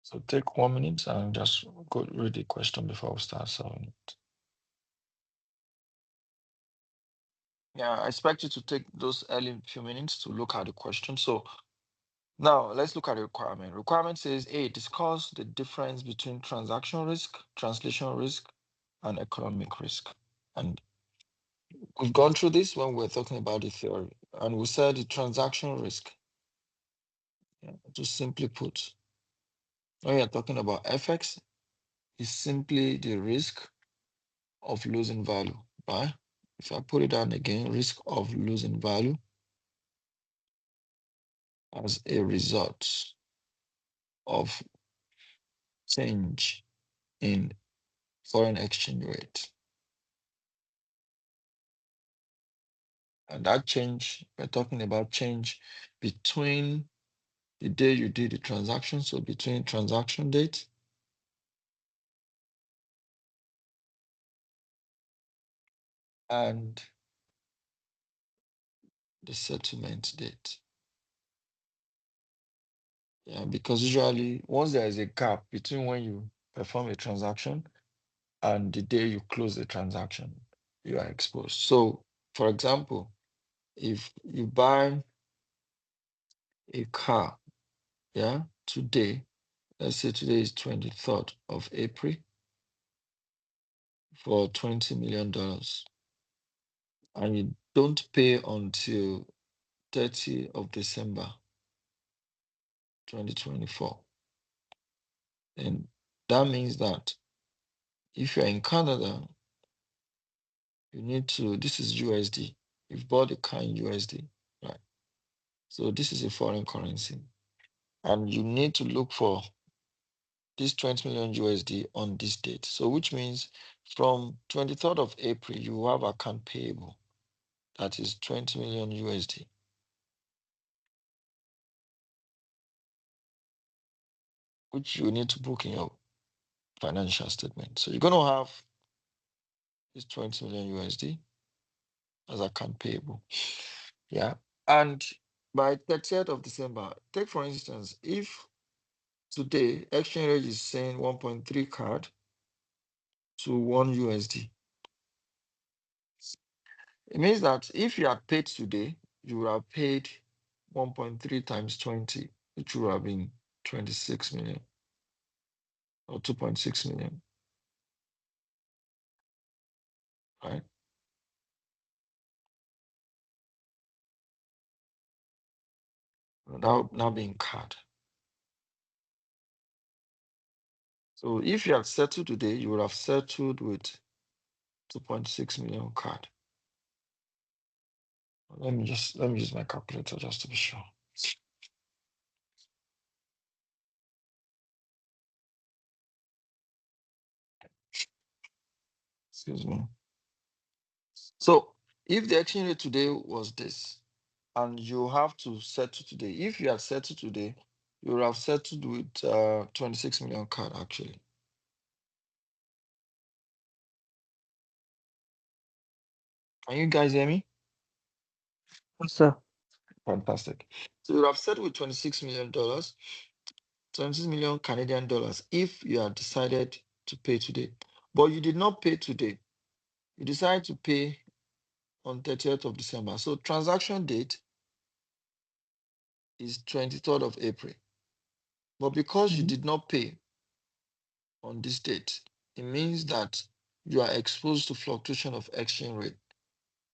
So take 1 minute and just go read the question before we start solving it. Yeah, I expect you to take those early few minutes to look at the question. So now let's look at the requirement. Requirement says, A, discuss the difference between transaction risk, translation risk, and economic risk. And we've gone through this when we were talking about the theory, and we said the transaction risk, to simply put, when you're talking about FX, is simply the risk of losing value, right? If I put it down again, risk of losing value as a result of change in foreign exchange rate. And that change, we're talking about change between the day you did the transaction, so between transaction date and the settlement date. Yeah, because usually once there is a gap between when you perform a transaction and the day you close the transaction, you are exposed. So, for example, if you buy a car, yeah, today, let's say today is 23rd of April for $20 million, and you don't pay until 30th of December 2024, and that means that if you're in Canada, you need to, this is USD. You've bought a car in USD, right? So this is a foreign currency. And you need to look for this 20 million USD on this date. So which means from 23rd of April, you have account payable. That is 20 million USD. Which you need to book in your financial statement. So you're going to have this 20 million USD as account payable. Yeah. And by 30th of December, take for instance, if today exchange rate is saying 1.3 CAD to 1 USD, it means that if you had paid today, you would have paid 1.3 times 20, which would have been 26 million or 2.6 million, right? That would now be in CAD. So if you had settled today, you would have settled with 2.6 million CAD. Let me use my calculator just to be sure. Excuse me. So if the exchange rate today was this, and you have to settle today, if you had settled today, you would have settled with 26 million CAD actually. Can you guys hear me? Yes, sir. Fantastic. So you would have settled with $26 million, 26 million Canadian dollars if you had decided to pay today. But you did not pay today. You decided to pay on 30th of December. So transaction date is 23rd of April. But because you Mhm. did not pay on this date, it means that you are exposed to fluctuation of exchange rate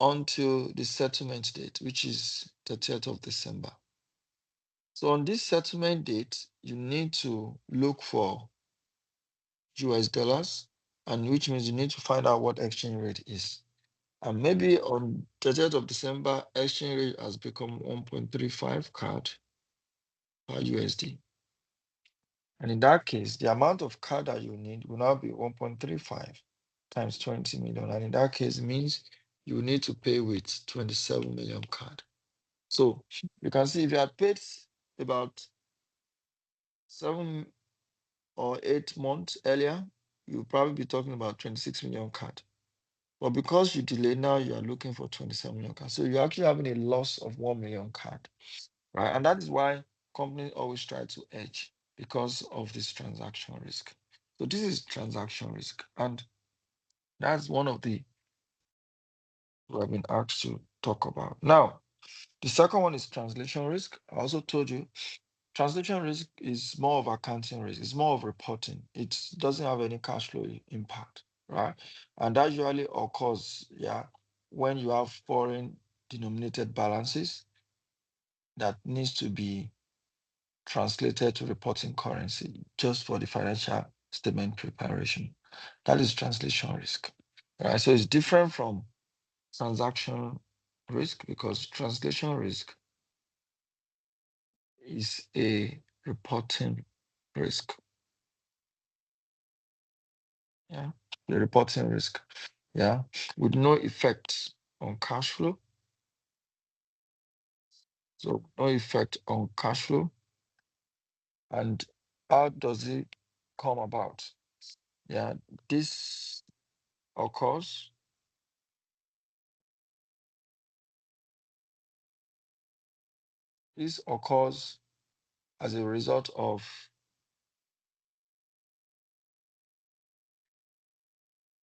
until the settlement date, which is 30th of December. So on this settlement date, you need to look for US dollars, and which means you need to find out what exchange rate is. And maybe on 30th of December, exchange rate has become 1.35 CAD per USD. And in that case, the amount of CAD that you need will now be 1.35 times 20 million. And in that case, it means you need to pay with 27 million CAD. So you can see if you had paid about 7 or 8 months earlier, you'll probably be talking about 26 million CAD. But because you delay now, you are looking for 27 million CAD. So you're actually having a loss of 1 million CAD, right? And that is why companies always try to hedge. because of this transaction risk. So this is transaction risk, and that's one of the we have been asked to talk about. Now, the second one is translation risk. I also told you translation risk is more of accounting risk. It's more of reporting. It doesn't have any cash flow impact, right? And that usually occurs, yeah, when you have foreign denominated balances that needs to be translated to reporting currency just for the financial statement preparation. That is translation risk, right? So it's different from transaction risk because translation risk is a reporting risk. Yeah, the reporting risk. Yeah, with no effect on cash flow. So no effect on cash flow. And how does it come about? Yeah, this occurs. This occurs as a result of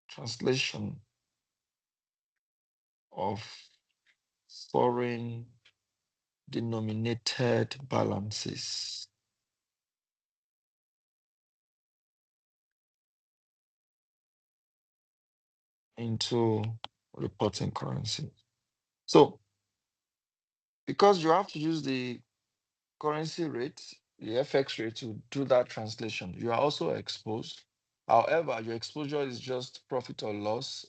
translation of foreign denominated balances into reporting currency. So because you have to use the currency rate, the FX rate to do that translation, you are also exposed. However, your exposure is just profit or loss,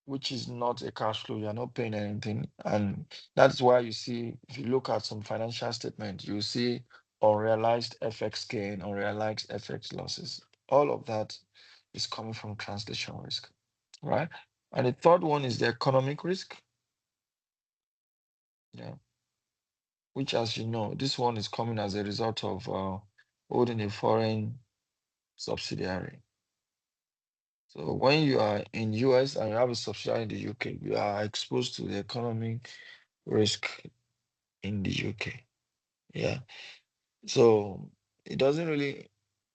which is not a cash flow. You're not paying anything. And that's why you see, if you look at some financial statements, you see unrealized FX gain, unrealized FX losses. All of that is coming from translation risk, right? And the third one is the economic risk, yeah, which, as you know, this one is coming as a result of holding a foreign subsidiary. So when you are in US and you have a subsidiary in the UK, you are exposed to the economic risk in the UK. Yeah. So it doesn't really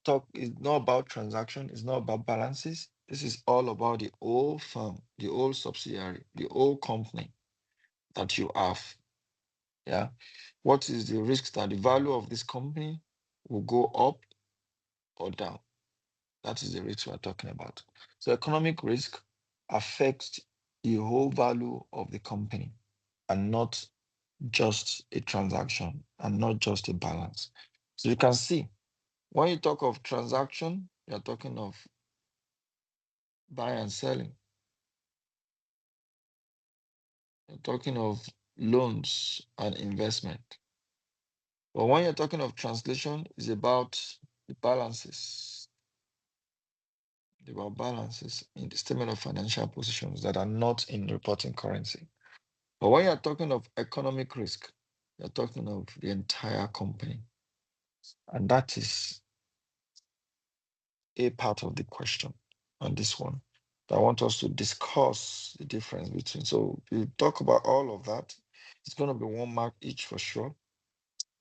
talk, it's not about transaction, it's not about balances. This is all about the whole firm, the whole subsidiary, the whole company that you have. Yeah. What is the risk that the value of this company will go up or down? That is the risk we're talking about. So economic risk affects the whole value of the company and not just a transaction and not just a balance. So you can see when you talk of transaction, you're talking of buying and selling. You're talking of loans and investment. But when you're talking of translation, it's about the balances, about balances in the statement of financial positions that are not in reporting currency. But when you're talking of economic risk, you're talking of the entire company. And that is a part of the question on this one. I want us to discuss the difference between. So we talk about all of that. It's going to be 1 mark each for sure,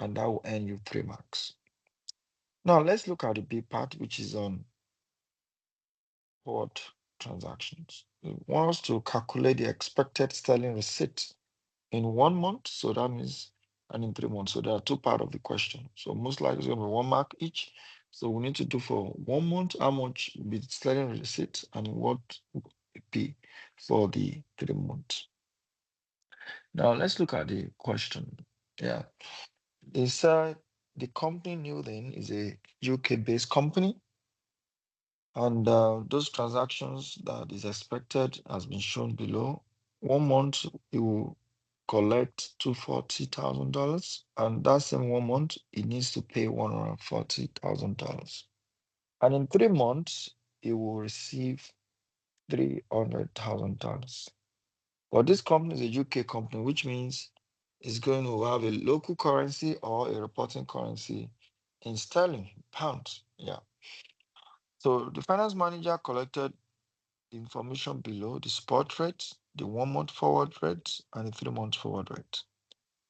and that will earn you 3 marks. Now let's look at the B part, which is on forward transactions. We want us to calculate the expected sterling receipt in 1 month. So that means, and in 3 months. So there are two parts of the question. So most likely it's going to be 1 mark each. So we need to do for 1 month, how much will be the sterling receipt and what will it be for the 3 months. Now let's look at the question. Yeah. They said the company Nedwen is a UK-based company, and those transactions that is expected has been shown below. 1 month, it will collect $240,000, and that same 1 month, it needs to pay $140,000. And in 3 months, it will receive $300,000. But this company is a UK company, which means it's going to have a local currency or a reporting currency in sterling, pounds. Yeah. So the finance manager collected the information below: the spot rate, the 1 month forward rate, and the 3 month forward rate.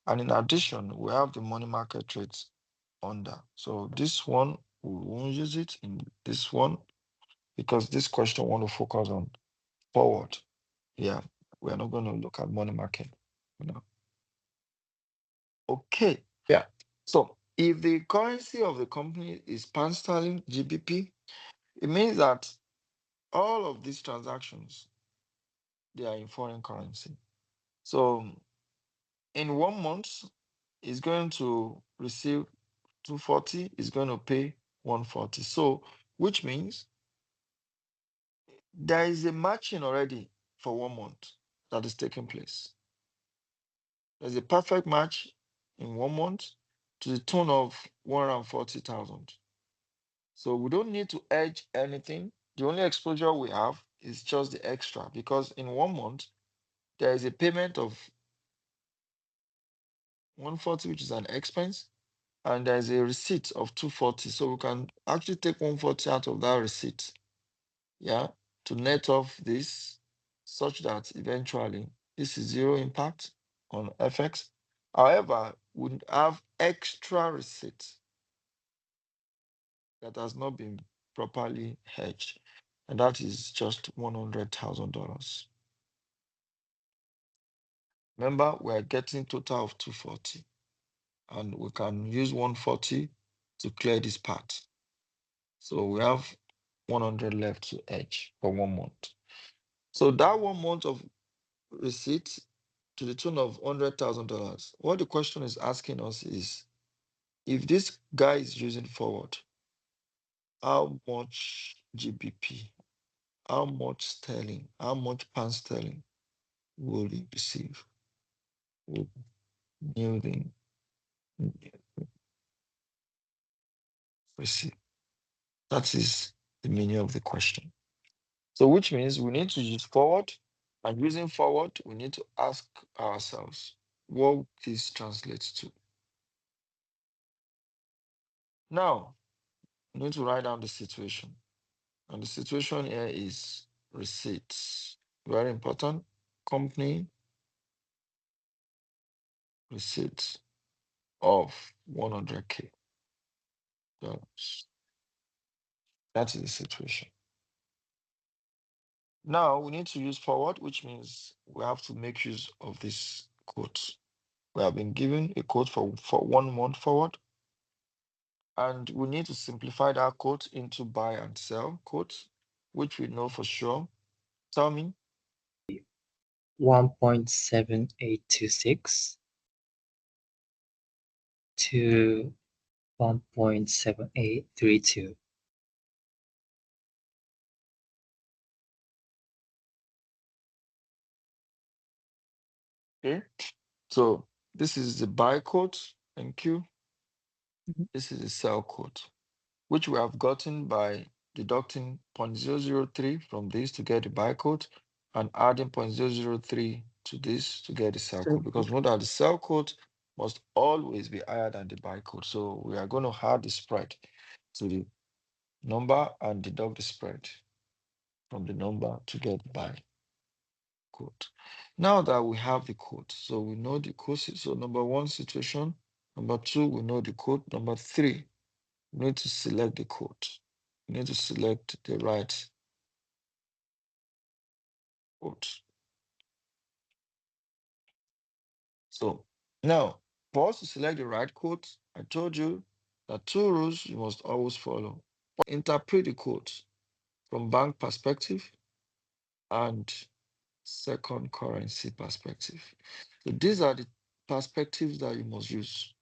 And in addition, we have the money market rate under. So this one, we won't use it in this one because this question want to focus on forward. Yeah, we're not going to look at money market. You know. Okay. Yeah. So if the currency of the company is pound sterling, GBP, it means that all of these transactions they are in foreign currency. So in 1 month, it's going to receive 240, is going to pay 140. So which means there is a matching already for 1 month that is taking place. There's a perfect match in 1 month to the tune of 140,000. So we don't need to hedge anything. The only exposure we have is just the extra because in 1 month there is a payment of 140, which is an expense, and there's a receipt of 240. So we can actually take 140 out of that receipt, yeah, to net off this such that eventually this is zero impact on FX. However, we have extra receipt that has not been properly hedged, and that is just $100,000. Remember, we are getting total of 240, and we can use 140 to clear this part. So we have 100 left to hedge for 1 month. So that 1 month of receipt to the tune of $100,000. What the question is asking us is, if this guy is using forward, how much GBP, how much sterling, how much pound sterling will he receive? Will Newton receive? That is the meaning of the question. So which means we need to use forward, and using forward, we need to ask ourselves what this translates to. Now, we need to write down the situation. And the situation here is receipts. Very important. Company receipts of 100K dollars. That is the situation. Now we need to use forward, which means we have to make use of this quote. We have been given a quote for 1 month forward, and we need to simplify that quote into buy and sell quotes, which we know for sure. Tell me. 1.7826 to 1.7832. Okay. So this is the buy quote. Thank you. Mhm. This is the sell quote, which we have gotten by deducting 0.003 from this to get the buy quote and adding 0.003 to this to get the sell So quote. Because we know that the sell quote must always be higher than the buy quote. So we are going to add the spread to the number and deduct the spread from the number to get the buy quote. Now that we have the quote, so we know the quote. So number one situation, number two, we know the quote. Number three, we need to select the quote. We need to select the right quote. So now, for us to select the right quote, I told you that two rules you must always follow. Interpret the quote from bank perspective and second currency perspective. So these are the perspectives that you must use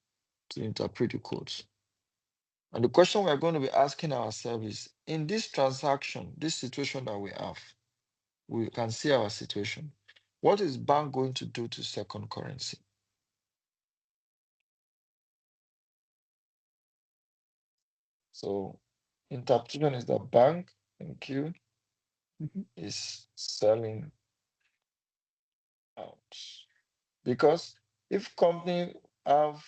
to interpret the quotes. And the question we are going to be asking ourselves is, in this transaction, this situation that we have, we can see our situation. What is bank going to do to second currency? So interpretation is that bank, thank you, Mhm. is selling out. Because if company have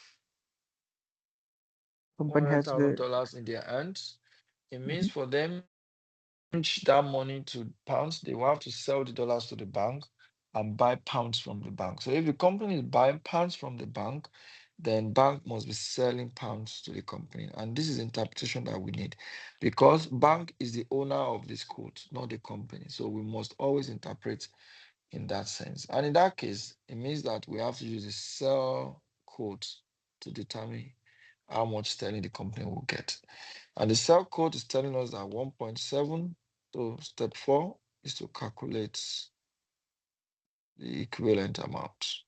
one company hundred has thousand the dollars in their hands, it means Mhm. for them to change that money to pounds, they will have to sell the dollars to the bank and buy pounds from the bank. So if the company is buying pounds from the bank, then bank must be selling pounds to the company. And this is interpretation that we need because bank is the owner of this quote, not the company. So we must always interpret in that sense. And in that case, it means that we have to use the sell quote to determine how much sterling the company will get. And the sell quote is telling us that 1.7. So step 4 is to calculate the equivalent amount.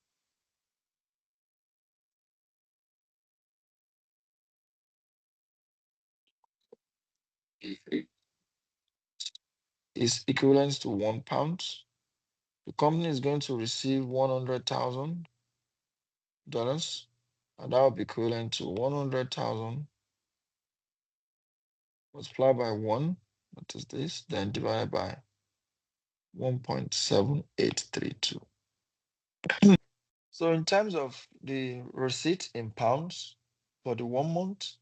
It is equivalent to £1. The company is going to receive $100,000, and that will be equivalent to 100,000 multiplied by 1, that is this, then divided by 1.7832. So in terms of the receipt in pounds for the 1 month,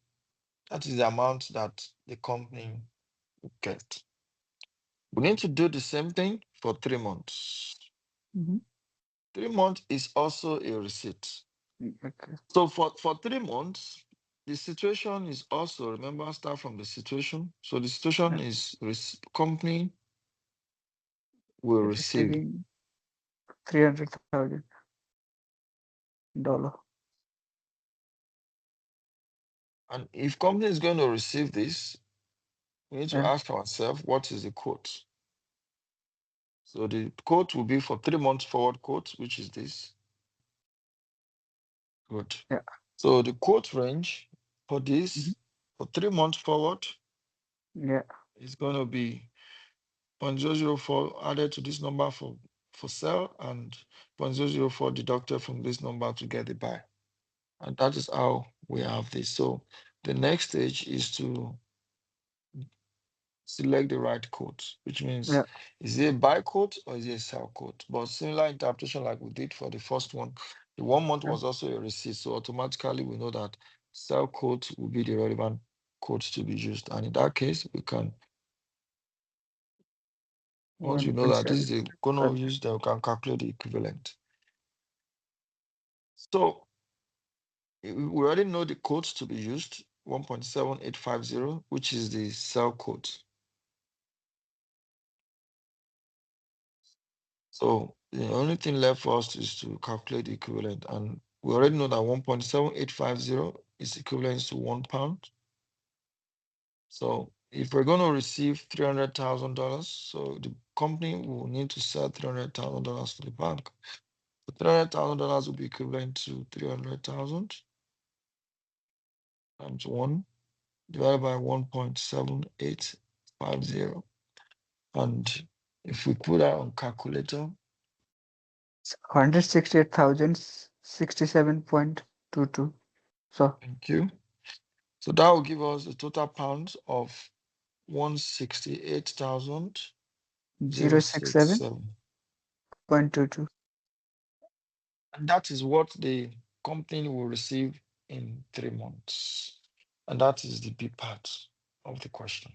that is the amount that the company will get. We need to do the same thing for 3 months. Mm-hmm. 3 months is also a receipt. Okay. So for 3 months, the situation is also, remember, start from the situation. So the situation Yeah. is company will receive. Receiving $300,000. And if company is going to receive this, we need to Yeah. ask ourselves, what is the quote? So the quote will be for 3 months forward quote, which is this. Good. Yeah. So the quote range for Mm-hmm. this, for 3 months forward, Yeah. is going to be 0.004 added to this number for sell and 0.004 deducted from this number to get the buy. And that is how we have this. So the next stage is to select the right quote, which means Yeah. is it a buy quote or is it a sell quote? But similar interpretation like we did for the first one, the 1 month Yeah. was also a receipt. So automatically we know that sell quote will be the relevant quote to be used. And in that case, we can, once you know that this is 1.7. going Well, to use, then we can calculate the equivalent. So we already know the quote to be used, 1.7850, which is the sell quote. So the only thing left for us is to calculate the equivalent. And we already know that 1.7850 is equivalent to £1. So if we're going to receive $300,000, so the company will need to sell $300,000 to the bank. So $300,000 will be equivalent to 300,000 times 1 divided by 1.7850. And if we put that on calculator, 168,067.22. So thank you. So that will give us a total pounds of 168,067. 067.22. And that is what the company will receive in 3 months. And that is the B part of the question.